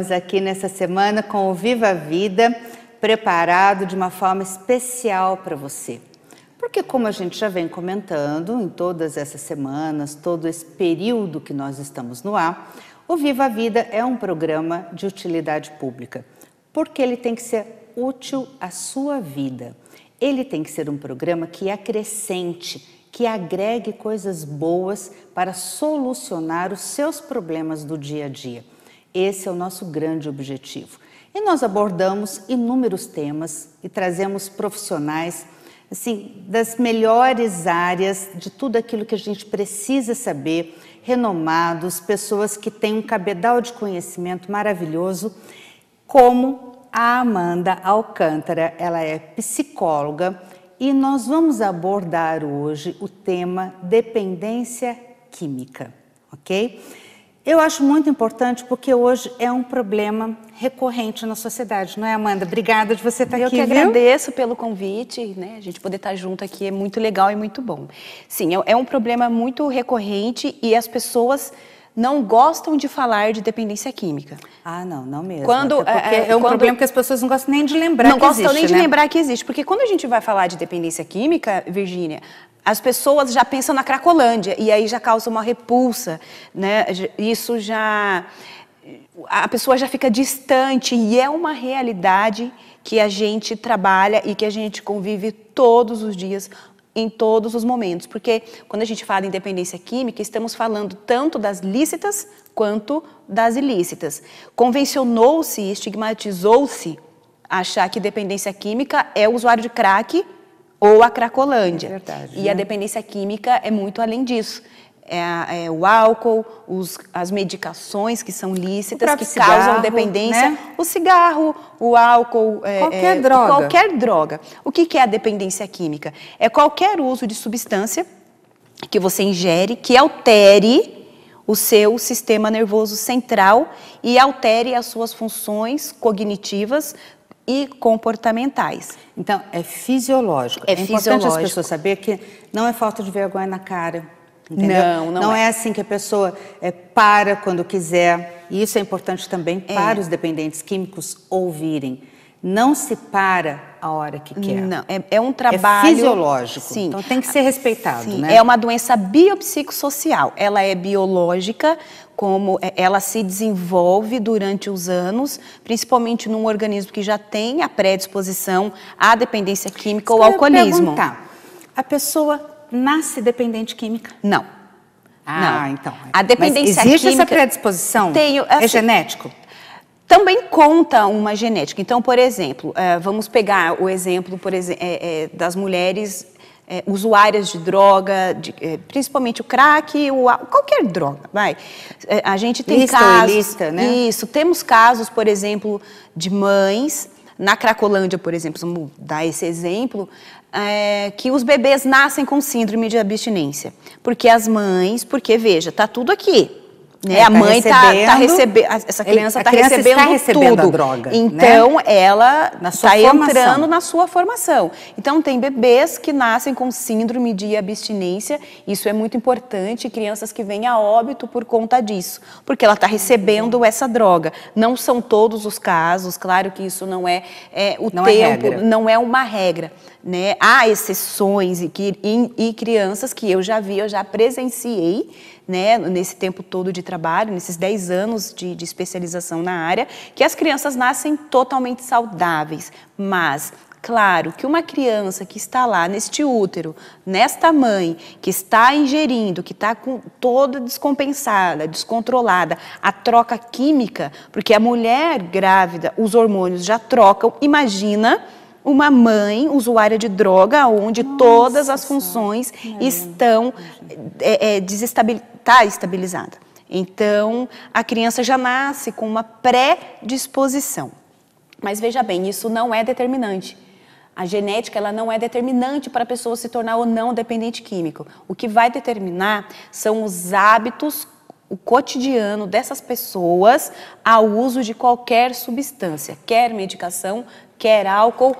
estamos aqui nessa semana com o Viva a Vida, preparado de uma forma especial para você. Porque como a gente já vem comentando em todas essas semanas, todo esse período que nós estamos no ar, o Viva a Vida é um programa de utilidade pública, porque ele tem que ser útil à sua vida. Ele tem que ser um programa que acrescente, que agregue coisas boas para solucionar os seus problemas do dia a dia. Esse é o nosso grande objetivo. E nós abordamos inúmeros temas e trazemos profissionais assim, das melhores áreas de tudo aquilo que a gente precisa saber, renomados, pessoas que têm um cabedal de conhecimento maravilhoso, como a Amanda Alcântara. Ela é psicóloga e nós vamos abordar hoje o tema dependência química, ok? Eu acho muito importante porque hoje é um problema recorrente na sociedade, não é, Amanda? Obrigada de você estar aqui, Eu que agradeço pelo convite, né? A gente poder estar junto aqui é muito legal e muito bom. Sim, é um problema muito recorrente e as pessoas não gostam de falar de dependência química. Ah, não mesmo. Quando, é um problema que as pessoas não gostam nem de lembrar que existe, Não gostam nem de lembrar que existe, porque quando a gente vai falar de dependência química, Virgínia, as pessoas já pensam na Cracolândia e aí já causa uma repulsa, né? Isso já... A pessoa já fica distante e é uma realidade que a gente trabalha e que a gente convive todos os dias, em todos os momentos. Porque quando a gente fala em dependência química, estamos falando tanto das lícitas quanto das ilícitas. Convencionou-se e estigmatizou-se achar que dependência química é o usuário de crack ou a Cracolândia. É verdade, e a dependência química é muito além disso. É o álcool, as medicações que são lícitas, que causam dependência, né? O cigarro, o álcool, qualquer droga. Qualquer droga. O que é a dependência química? É qualquer uso de substância que você ingere, que altere o seu sistema nervoso central e altere as suas funções cognitivas e comportamentais. Então, é fisiológico. É importante as pessoas saberem que não é falta de vergonha na cara. Entendeu? Não é assim que a pessoa para quando quiser. E isso é importante também para os dependentes químicos ouvirem. Não se para a hora que quer. Não, é um trabalho... É fisiológico. Sim. Então tem que ser respeitado, sim, né? É uma doença biopsicossocial. Ela é biológica, como ela se desenvolve durante os anos, principalmente num organismo que já tem a predisposição à dependência química ou alcoolismo. A pessoa nasce dependente química? Não. Não. Então. A dependência mas existe química, essa predisposição? É genético? Também conta uma genética. Então, por exemplo, vamos pegar o exemplo das mulheres usuárias de droga, principalmente o crack, qualquer droga, vai. A gente tem casos... Ilícita, né? Isso. Temos casos, por exemplo, de mães... Na Cracolândia, por exemplo, vamos dar esse exemplo, que os bebês nascem com síndrome de abstinência. Porque as mães, porque veja, tá tudo aqui. Né? A mãe tá recebendo, essa criança está recebendo tudo. A droga, então, né? Ela está entrando na sua formação. Então, tem bebês que nascem com síndrome de abstinência. Isso é muito importante. Crianças que vêm a óbito por conta disso. Porque ela está recebendo essa droga. Não são todos os casos. Claro que isso não é não é uma regra. Né? Há exceções e crianças que eu já presenciei, né, nesse tempo todo de trabalho, nesses 10 anos de especialização na área, que as crianças nascem totalmente saudáveis. Mas, claro, que uma criança que está lá neste útero, nesta mãe, que está ingerindo, que está toda descompensada, descontrolada, a troca química, porque a mulher grávida, os hormônios já trocam, imagina... Uma mãe usuária de droga, onde todas as funções estão estabilizada. Então, a criança já nasce com uma predisposição. Mas veja bem, isso não é determinante. A genética ela não é determinante para a pessoa se tornar ou não dependente químico. O que vai determinar são os hábitos o cotidiano dessas pessoas ao uso de qualquer substância, quer medicação, quer álcool,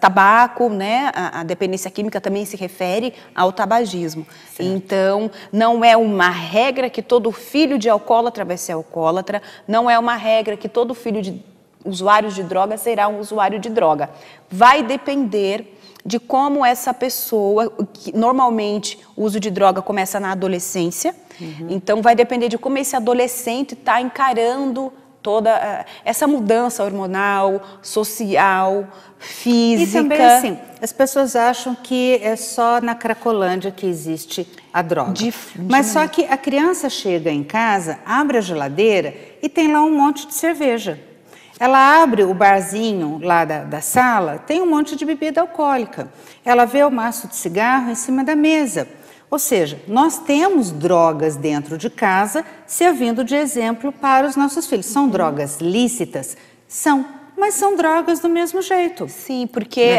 tabaco, né? A dependência química também se refere ao tabagismo. Certo. Então, não é uma regra que todo filho de alcoólatra vai ser alcoólatra, não é uma regra que todo filho de usuário de droga será um usuário de droga. Vai depender de como essa pessoa, que normalmente o uso de droga começa na adolescência, então vai depender de como esse adolescente está encarando toda essa mudança hormonal, social, física. E também assim, as pessoas acham que é só na Cracolândia que existe a droga. Mas só que a criança chega em casa, abre a geladeira e tem lá um monte de cerveja. Ela abre o barzinho lá da sala, tem um monte de bebida alcoólica. Ela vê o maço de cigarro em cima da mesa. Ou seja, nós temos drogas dentro de casa servindo de exemplo para os nossos filhos. São drogas lícitas? São, mas são drogas do mesmo jeito. Sim, porque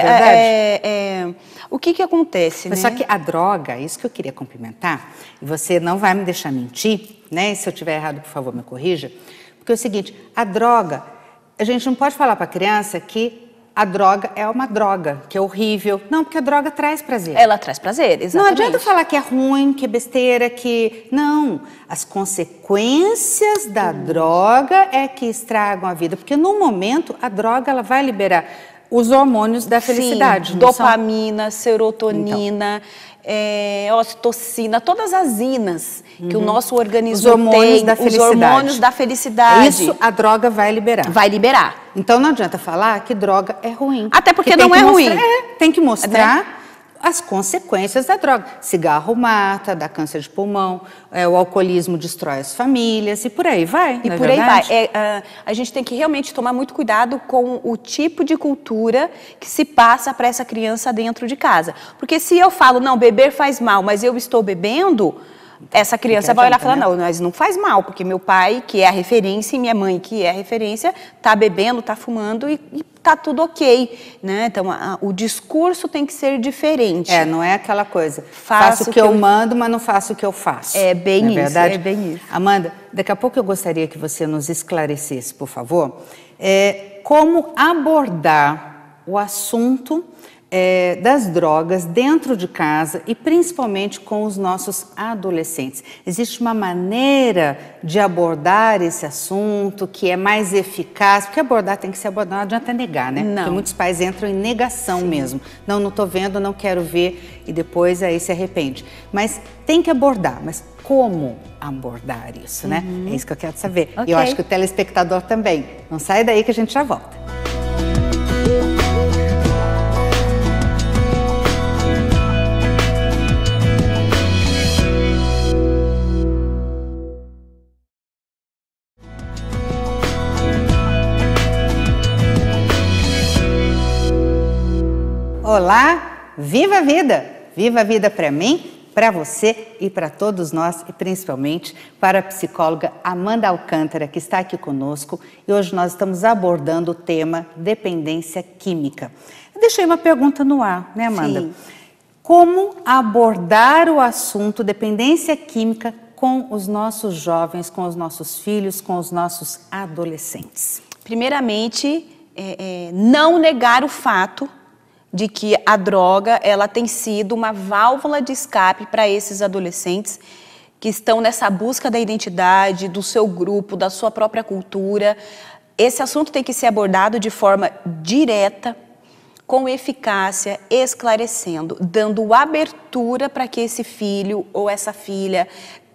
o que acontece, mas né? Só que a droga, isso que eu queria complementar, e você não vai me deixar mentir, né? E se eu estiver errado, por favor, me corrija. Porque é o seguinte, a droga... A gente não pode falar para a criança que a droga é uma droga, que é horrível. Não, porque a droga traz prazer. Ela traz prazer, exatamente. Não adianta falar que é ruim, que é besteira, que... Não, as consequências da droga é que estragam a vida. Porque no momento, a droga ela vai liberar os hormônios da felicidade. Sim, dopamina, serotonina... ocitocina, todas as inas que o nosso organismo tem, os hormônios da felicidade. Isso a droga vai liberar. Vai liberar. Então não adianta falar que droga é ruim. Até porque não é ruim. Tem que mostrar as consequências da droga. Cigarro mata, dá câncer de pulmão, o alcoolismo destrói as famílias e por aí vai. E por aí vai. A gente tem que realmente tomar muito cuidado com o tipo de cultura que se passa para essa criança dentro de casa. Porque se eu falo, não, beber faz mal, mas eu estou bebendo, essa criança vai olhar e falar, não, mas não faz mal, porque meu pai, que é a referência, e minha mãe, que é a referência, está bebendo, está fumando e tá tudo ok, né? Então, o discurso tem que ser diferente. Não é aquela coisa, faço o que eu mando, mas não faço o que eu faço. É bem isso, verdade? É bem isso. Amanda, daqui a pouco eu gostaria que você nos esclarecesse, por favor, como abordar o assunto das drogas dentro de casa e principalmente com os nossos adolescentes. Existe uma maneira de abordar esse assunto que é mais eficaz, porque abordar tem que ser abordado, não adianta negar, né? Não. Porque muitos pais entram em negação mesmo. Não estou vendo, não quero ver e depois aí se arrepende. Mas tem que abordar, mas como abordar isso, né? É isso que eu quero saber. Okay. E eu acho que o telespectador também. Não sai daí que a gente já volta. Olá, viva a vida! Viva a vida para mim, para você e para todos nós e principalmente para a psicóloga Amanda Alcântara, que está aqui conosco e hoje nós estamos abordando o tema dependência química. Eu deixei uma pergunta no ar, né, Amanda? Sim. Como abordar o assunto dependência química com os nossos jovens, com os nossos filhos, com os nossos adolescentes? Primeiramente, não negar o fato de que a droga ela tem sido uma válvula de escape para esses adolescentes que estão nessa busca da identidade, do seu grupo, da sua própria cultura. Esse assunto tem que ser abordado de forma direta, com eficácia, esclarecendo, dando abertura para que esse filho ou essa filha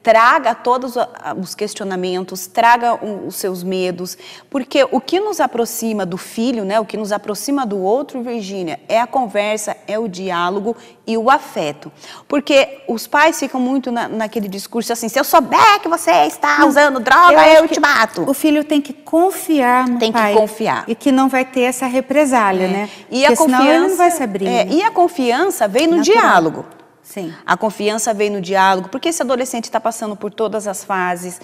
traga todos os questionamentos, traga os seus medos, porque o que nos aproxima do filho, né, o que nos aproxima do outro, Virgínia, é a conversa, é o diálogo e o afeto. Porque os pais ficam muito naquele discurso assim, se eu souber que você está usando droga, eu te mato. O filho tem que confiar no pai. Tem que confiar. E que não vai ter essa represália, né? E a confiança, senão ele não vai se abrir. E a confiança vem no diálogo. Sim. A confiança vem no diálogo, porque esse adolescente está passando por todas as fases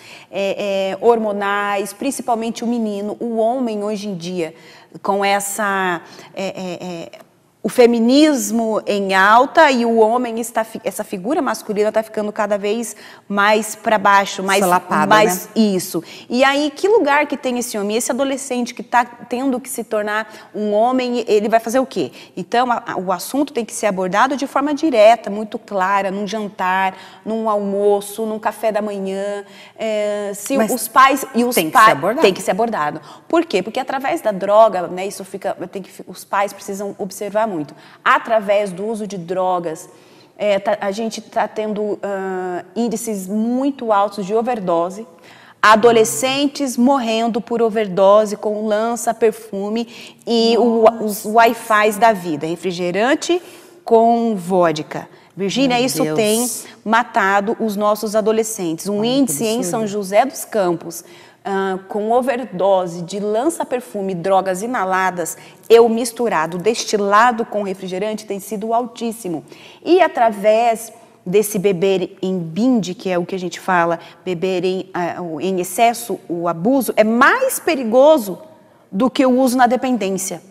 hormonais, principalmente o menino, o homem hoje em dia, com essa... o feminismo em alta e o homem essa figura masculina está ficando cada vez mais para baixo, mais solapada, né? Isso. E aí, que lugar que tem esse homem? Esse adolescente que está tendo que se tornar um homem, ele vai fazer o quê? Então, o assunto tem que ser abordado de forma direta, muito clara, num jantar, num almoço, num café da manhã. Mas os pais e os tem que ser abordado. Tem que ser abordado. Por quê? Porque através da droga, né, os pais precisam observar muito. Através do uso de drogas, a gente está tendo índices muito altos de overdose, adolescentes morrendo por overdose com lança-perfume e os Wi-Fis da vida, refrigerante com vodka. Virgínia, isso tem matado os nossos adolescentes. Um índice em São José dos Campos com overdose de lança-perfume, drogas inaladas, misturado, destilado com refrigerante, tem sido altíssimo. E através desse beber em binge, que é o que a gente fala, beber em excesso, o abuso, é mais perigoso do que o uso na dependência.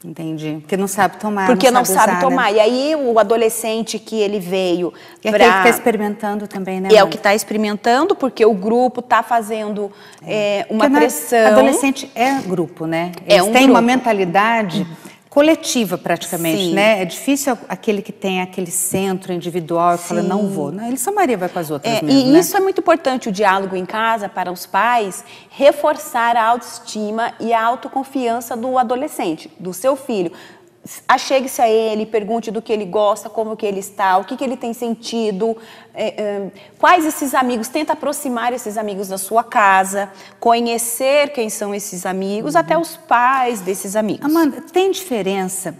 Entendi. Porque não sabe tomar, porque não sabe usar, tomar. Né? E aí o adolescente que ele veio... É aquele que está experimentando também, né? É o que está experimentando, porque o grupo está fazendo uma pressão. Adolescente é grupo, né? Eles têm grupo. Uma mentalidade coletiva praticamente, Sim. né? É difícil aquele que tem aquele centro individual e fala, não vou. Não, ele só Maria vai com as outras mesmo, E né? isso é muito importante, o diálogo em casa, para os pais, reforçar a autoestima e a autoconfiança do adolescente, do seu filho. Achegue-se a ele, pergunte do que ele gosta, como que ele está, o que ele tem sentido, quais esses amigos, tenta aproximar esses amigos da sua casa, conhecer quem são esses amigos, até os pais desses amigos. Amanda, tem diferença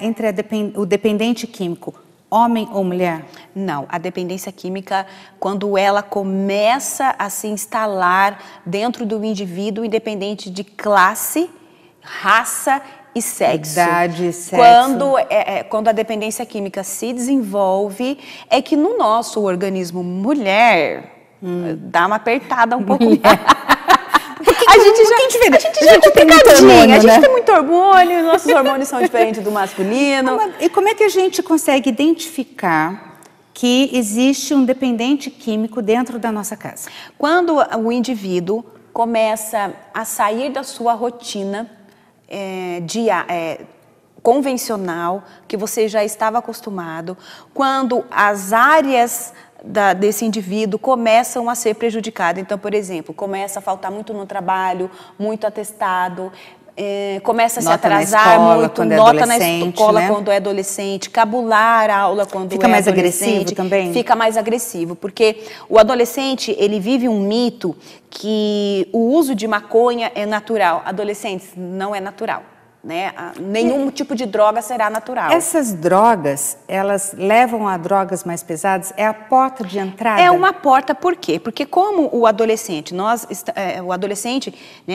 entre o dependente químico, homem ou mulher? Não, a dependência química, quando ela começa a se instalar dentro do indivíduo, independente de classe, raça e sexo. Idade, sexo. Quando a dependência química se desenvolve, é que no nosso organismo mulher, dá uma apertada um pouco. A gente já é complicadinha, a gente tem muito hormônio, nossos hormônios são diferentes do masculino. E como é que a gente consegue identificar que existe um dependente químico dentro da nossa casa? Quando o indivíduo começa a sair da sua rotina convencional, que você já estava acostumado, quando as áreas desse indivíduo começam a ser prejudicadas. Então, por exemplo, começa a faltar muito no trabalho, muito atestado, começa a se atrasar muito, nota na escola quando é adolescente, cabular a aula quando fica mais agressivo também? Fica mais agressivo, porque o adolescente, ele vive um mito que o uso de maconha é natural. Adolescentes, não é natural. Né? Nenhum tipo de droga será natural. Essas drogas, elas levam a drogas mais pesadas? É a porta de entrada? É uma porta, por quê? Porque como o adolescente, né,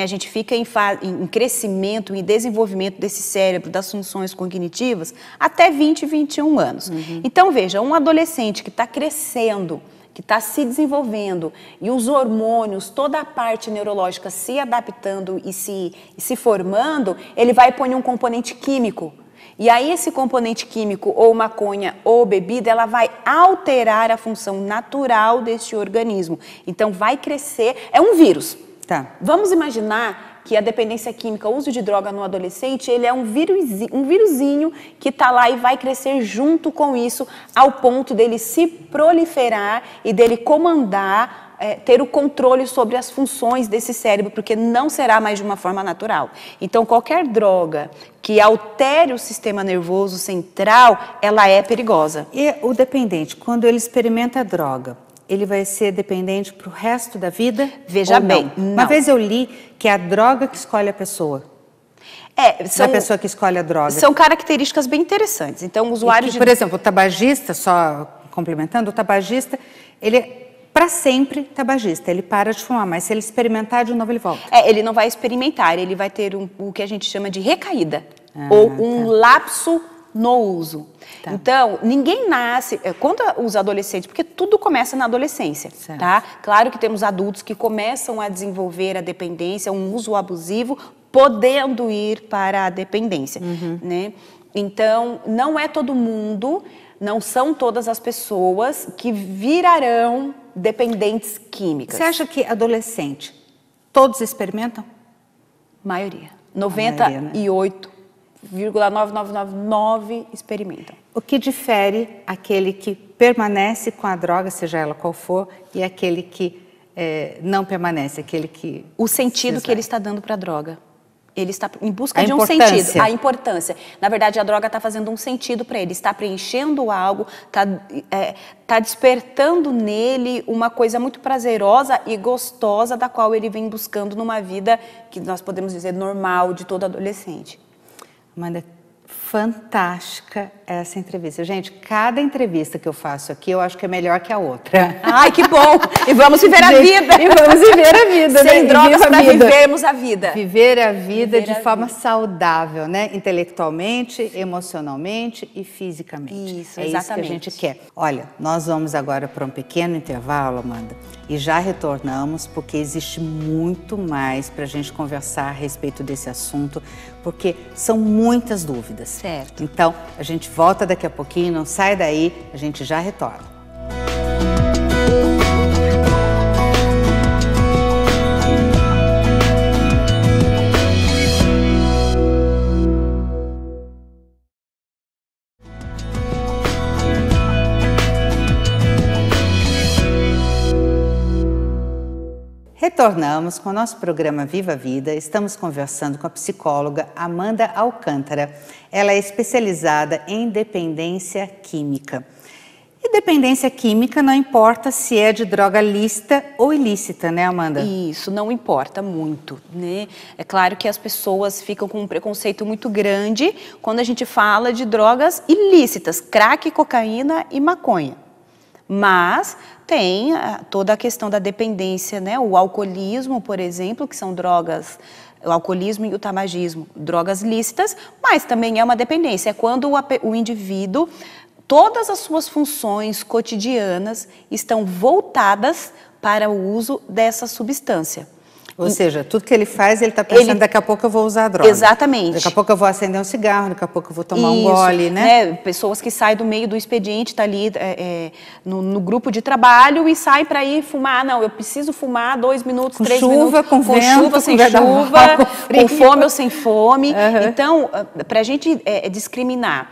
a gente fica em crescimento e desenvolvimento desse cérebro, das funções cognitivas, até 20, 21 anos. Então, veja, um adolescente que está crescendo, que está se desenvolvendo, e os hormônios, toda a parte neurológica se adaptando e se formando, ele vai pôr um componente químico. E aí esse componente químico, ou maconha, ou bebida, ela vai alterar a função natural deste organismo. Então vai crescer, é um vírus. Tá. Vamos imaginar que a dependência química, o uso de droga no adolescente, ele é um vírusinho que está lá e vai crescer junto com isso, ao ponto dele se proliferar e dele comandar, ter o controle sobre as funções desse cérebro, porque não será mais de uma forma natural. Então, qualquer droga que altere o sistema nervoso central, ela é perigosa. E o dependente, quando ele experimenta a droga, ele vai ser dependente para o resto da vida? Veja bem, não. Uma vez eu li que é a droga que escolhe a pessoa. A pessoa que escolhe a droga. São características bem interessantes. Então, usuários por exemplo, o tabagista, só complementando, o tabagista, ele é para sempre tabagista, ele para de fumar, mas se ele experimentar de novo, ele volta. Ele não vai experimentar, ele vai ter o que a gente chama de recaída, ou um lapso no uso. Tá. Então, ninguém nasce, quando os adolescentes, porque tudo começa na adolescência, certo. Tá? Claro que temos adultos que começam a desenvolver a dependência, um uso abusivo, podendo ir para a dependência, né? Então, não é todo mundo, não são todas as pessoas que virarão dependentes químicas. Você acha que adolescente, todos experimentam? Maioria. 98,9999 experimentam. O que difere aquele que permanece com a droga, seja ela qual for, e aquele que não permanece, aquele que... O sentido que ele está dando para a droga. Ele está em busca de um sentido. A importância. Na verdade, a droga está fazendo um sentido para ele. Está preenchendo algo, está despertando nele uma coisa muito prazerosa e gostosa, da qual ele vem buscando numa vida que nós podemos dizer normal de todo adolescente. Amanda, fantástica essa entrevista. Gente, cada entrevista que eu faço aqui, eu acho que é melhor que a outra. Ai, que bom! E vamos viver a vida! E vamos viver a vida, né? Sem drogas para vivermos a vida. Viver a vida de forma saudável, né? Intelectualmente, emocionalmente e fisicamente. Isso, exatamente. Isso que a gente quer. Olha, nós vamos agora para um pequeno intervalo, Amanda, e já retornamos, porque existe muito mais para a gente conversar a respeito desse assunto, porque são muitas dúvidas. Certo. Então, a gente volta daqui a pouquinho, não sai daí, a gente já retorna. Retornamos com o nosso programa Viva a Vida. Estamos conversando com a psicóloga Amanda Alcântara. Ela é especializada em dependência química. E dependência química não importa se é de droga lícita ou ilícita, né, Amanda? Isso, não importa muito, né? É claro que as pessoas ficam com um preconceito muito grande quando a gente fala de drogas ilícitas, crack, cocaína e maconha. Mas tem toda a questão da dependência, né? O alcoolismo, por exemplo, que são drogas, o alcoolismo e o tabagismo, drogas lícitas, mas também é uma dependência. É quando o indivíduo, todas as suas funções cotidianas estão voltadas para o uso dessa substância. Ou seja, tudo que ele faz, ele está pensando, daqui a pouco eu vou usar a droga. Exatamente. Daqui a pouco eu vou acender um cigarro, daqui a pouco eu vou tomar um gole, né? Pessoas que saem do meio do expediente, tá ali no grupo de trabalho e saem para ir fumar. Não, eu preciso fumar 2 minutos, 3 minutos. Com vento, chuva, sem chuva, com fome ou sem fome. Então, para a gente discriminar,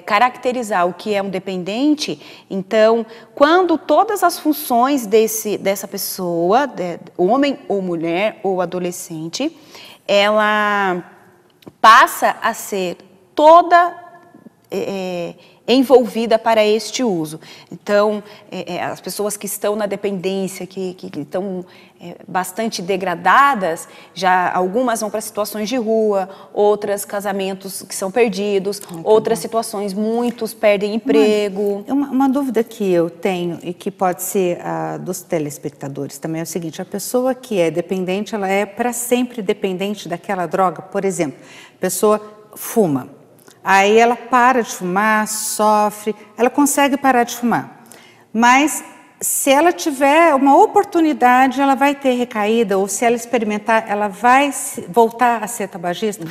caracterizar o que é um dependente, então, quando todas as funções dessa pessoa, homem ou mulher ou adolescente, ela passa a ser toda envolvida para este uso. Então, as pessoas que estão na dependência, que estão bastante degradadas, já algumas vão para situações de rua, outras casamentos que são perdidos, outras situações, muitos perdem emprego. Uma dúvida que eu tenho e que pode ser dos telespectadores também é o seguinte: a pessoa que é dependente, ela é para sempre dependente daquela droga? Por exemplo, a pessoa fuma. Aí ela para de fumar, sofre, ela consegue parar de fumar. Mas se ela tiver uma oportunidade, ela vai ter recaída, ou se ela experimentar, ela vai voltar a ser tabagista?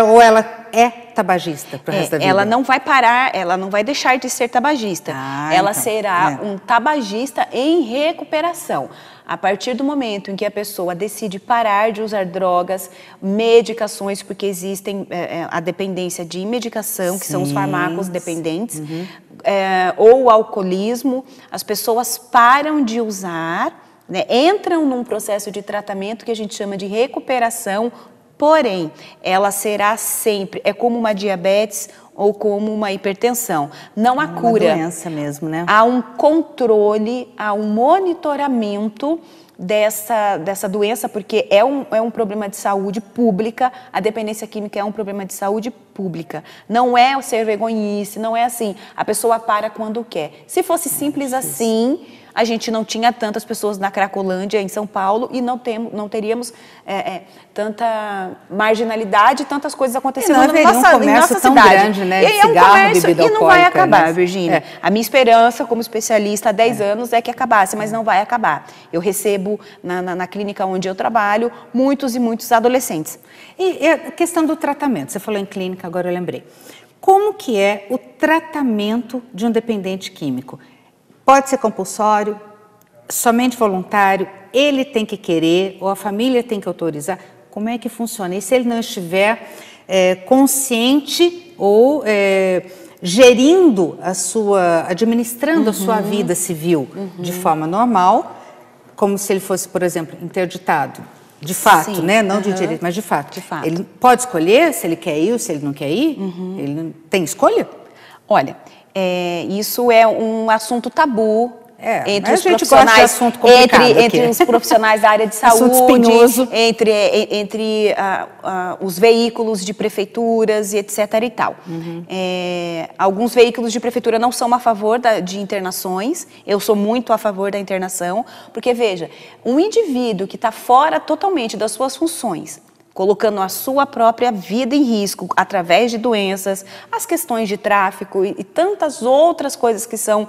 Ou ela é tabagista para o resto da vida? Ela não vai parar, ela não vai deixar de ser tabagista. Ela será um tabagista em recuperação. A partir do momento em que a pessoa decide parar de usar drogas, medicações, porque existem a dependência de medicação, que são os fármacos dependentes, ou o alcoolismo, as pessoas param de usar, né, entram num processo de tratamento que a gente chama de recuperação, porém, ela será sempre, é como uma diabetes ou como uma hipertensão. Não há cura. É uma doença mesmo, né? Há um controle, há um monitoramento dessa doença, porque é um problema de saúde pública. A dependência química é um problema de saúde pública. Não é o ser vergonhice, não é assim, a pessoa para quando quer. Se fosse simples assim, a gente não tinha tantas pessoas na Cracolândia, em São Paulo, e não teríamos tanta marginalidade, tantas coisas acontecendo na nossa tão cidade. Grande, né? E é um comércio e não vai acabar, Virgínia. A minha esperança como especialista há 10 anos é que acabasse, mas não vai acabar. Eu recebo na clínica onde eu trabalho muitos e muitos adolescentes. E a questão do tratamento, você falou em clínica, agora eu lembrei. Como que é o tratamento de um dependente químico? Pode ser compulsório, somente voluntário, ele tem que querer ou a família tem que autorizar? Como é que funciona? E se ele não estiver consciente ou gerindo administrando a sua vida civil de forma normal, como se ele fosse, por exemplo, interditado? De fato, Sim, né? Não de direito, mas de fato. Ele pode escolher se ele quer ir ou se ele não quer ir? Ele não tem escolha? Olha, isso é um assunto tabu entre os gosta de profissionais, assunto complicado entre os profissionais da área de saúde, entre os veículos de prefeituras e etc. e tal. Alguns veículos de prefeitura não são a favor de internações, eu sou muito a favor da internação, porque veja, um indivíduo que está fora totalmente das suas funções, colocando a sua própria vida em risco através de doenças, as questões de tráfico e tantas outras coisas que são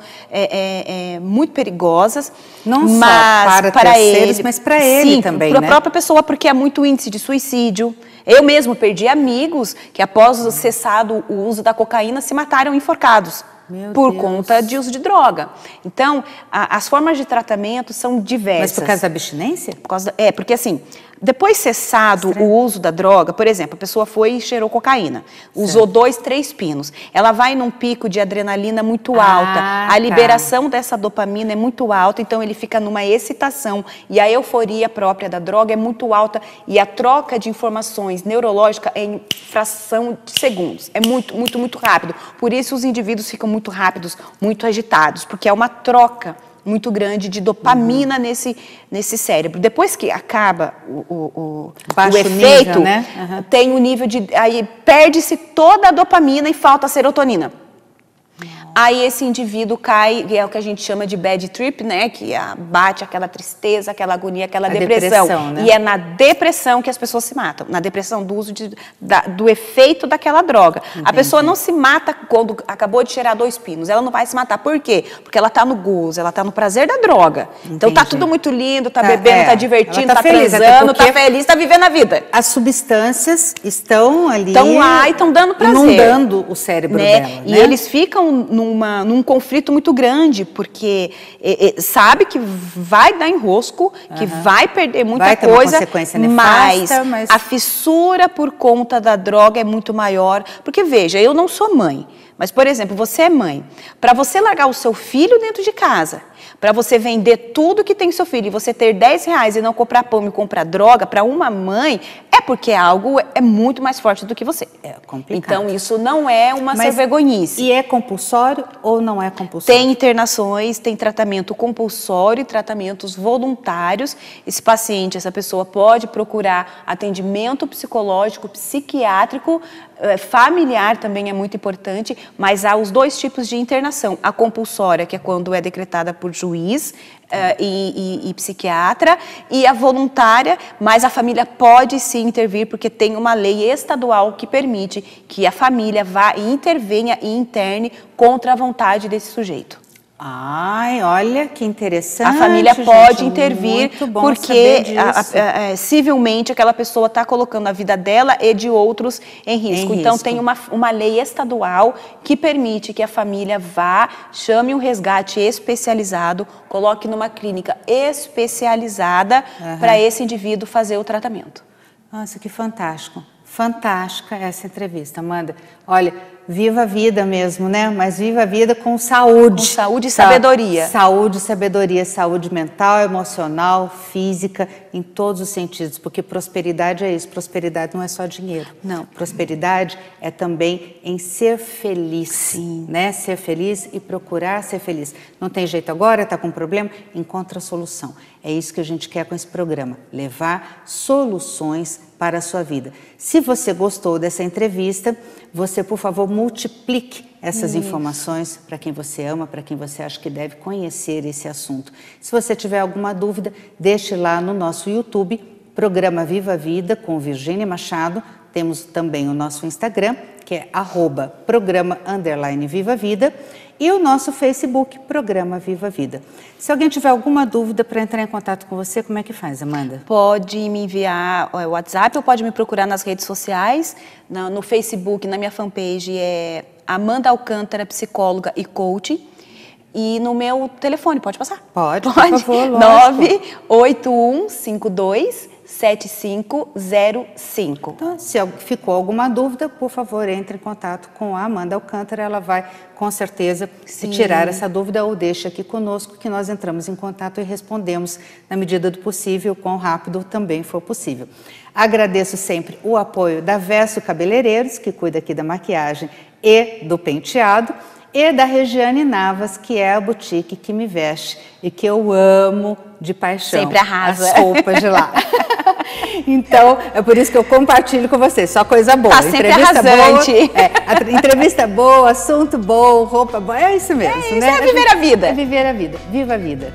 muito perigosas. Não só para terceiros, mas para ele também, para a própria pessoa, porque há muito índice de suicídio. Eu mesmo perdi amigos que após cessado o uso da cocaína se mataram enforcados. Por conta de uso de droga. Então, as formas de tratamento são diversas. Mas por causa da abstinência? Porque assim, depois cessado o uso da droga, por exemplo, a pessoa foi e cheirou cocaína, usou 2, 3 pinos, ela vai num pico de adrenalina muito alta, a liberação dessa dopamina é muito alta, então ele fica numa excitação e a euforia própria da droga é muito alta e a troca de informações neurológica é em fração de segundos, é muito, muito, muito rápido. Por isso os indivíduos ficam muito rápidos, muito agitados, porque é uma troca muito grande de dopamina nesse cérebro. Depois que acaba o efeito, nível, né? tem o nível de... Aí perde-se toda a dopamina e falta a serotonina. Aí esse indivíduo cai, é o que a gente chama de bad trip, né? Que bate aquela tristeza, aquela agonia, aquela depressão. Né? E é na depressão que as pessoas se matam. Na depressão do uso do efeito daquela droga. Entendi. A pessoa não se mata quando acabou de cheirar 2 pinos. Ela não vai se matar. Por quê? Porque ela está no gozo, ela está no prazer da droga. Entendi. Então tá tudo muito lindo, tá bebendo, tá divertindo, tá transando, tá feliz, tá vivendo a vida. As substâncias estão ali. Estão lá e estão dando prazer. Inundando o cérebro dela. Né? E eles ficam num conflito muito grande, porque sabe que vai dar enrosco, que vai perder muita coisa, uma consequência nefasta, mas a fissura por conta da droga é muito maior. Porque, veja, eu não sou mãe, mas, por exemplo, você é mãe. Para você largar o seu filho dentro de casa, para você vender tudo que tem seu filho e você ter R$10 e não comprar pão e comprar droga para uma mãe, é porque algo é muito mais forte do que você. É complicado. Então, isso não é uma vergonhice. E é compulsório ou não é compulsório? Tem internações, tem tratamento compulsório e tratamentos voluntários. Esse paciente, essa pessoa pode procurar atendimento psicológico, psiquiátrico, familiar também é muito importante, mas há os 2 tipos de internação. A compulsória, que é quando é decretada por juiz e psiquiatra, e a voluntária, mas a família pode sim intervir, porque tem uma lei estadual que permite que a família vá e intervenha e interne contra a vontade desse sujeito. Ai, olha que interessante. A família pode intervir porque civilmente aquela pessoa está colocando a vida dela e de outros em risco. Então tem uma lei estadual que permite que a família vá, chame um resgate especializado, coloque numa clínica especializada para esse indivíduo fazer o tratamento. Nossa, que fantástico. Fantástica essa entrevista, Amanda. Olha, viva a vida mesmo, né? Mas viva a vida com saúde. Com saúde e sabedoria. Saúde e sabedoria, saúde mental, emocional, física, em todos os sentidos. Porque prosperidade é isso, prosperidade não é só dinheiro. Não. Prosperidade é também em ser feliz. Sim. Né? Ser feliz e procurar ser feliz. Não tem jeito agora, está com um problema? Encontra a solução. É isso que a gente quer com esse programa, levar soluções para a sua vida. Se você gostou dessa entrevista, você, por favor, multiplique essas informações para quem você ama, para quem você acha que deve conhecer esse assunto. Se você tiver alguma dúvida, deixe lá no nosso YouTube, Programa Viva a Vida, com Virgínia Machado. Temos também o nosso Instagram, que é @programa_Viva Vida, e o nosso Facebook, Programa Viva Vida. Se alguém tiver alguma dúvida para entrar em contato com você, como é que faz, Amanda? Pode me enviar o WhatsApp ou pode me procurar nas redes sociais. No Facebook, na minha fanpage, é Amanda Alcântara, psicóloga e coach. E no meu telefone, pode passar? Pode, por favor, lógico. 981527505. Então, se ficou alguma dúvida, por favor, entre em contato com a Amanda Alcântara. Ela vai, com certeza, tirar essa dúvida ou deixa aqui conosco, que nós entramos em contato e respondemos na medida do possível, quão rápido também for possível. Agradeço sempre o apoio da Verso Cabeleireiros, que cuida aqui da maquiagem e do penteado, e da Regiane Navas, que é a boutique que me veste e que eu amo de paixão. Sempre arrasa. As roupas de lá. Então, é por isso que eu compartilho com vocês, só coisa boa. Tá sempre arrasante. Entrevista boa, assunto bom, roupa boa, é isso mesmo, né? É viver a vida. É viver a vida. Viva a vida.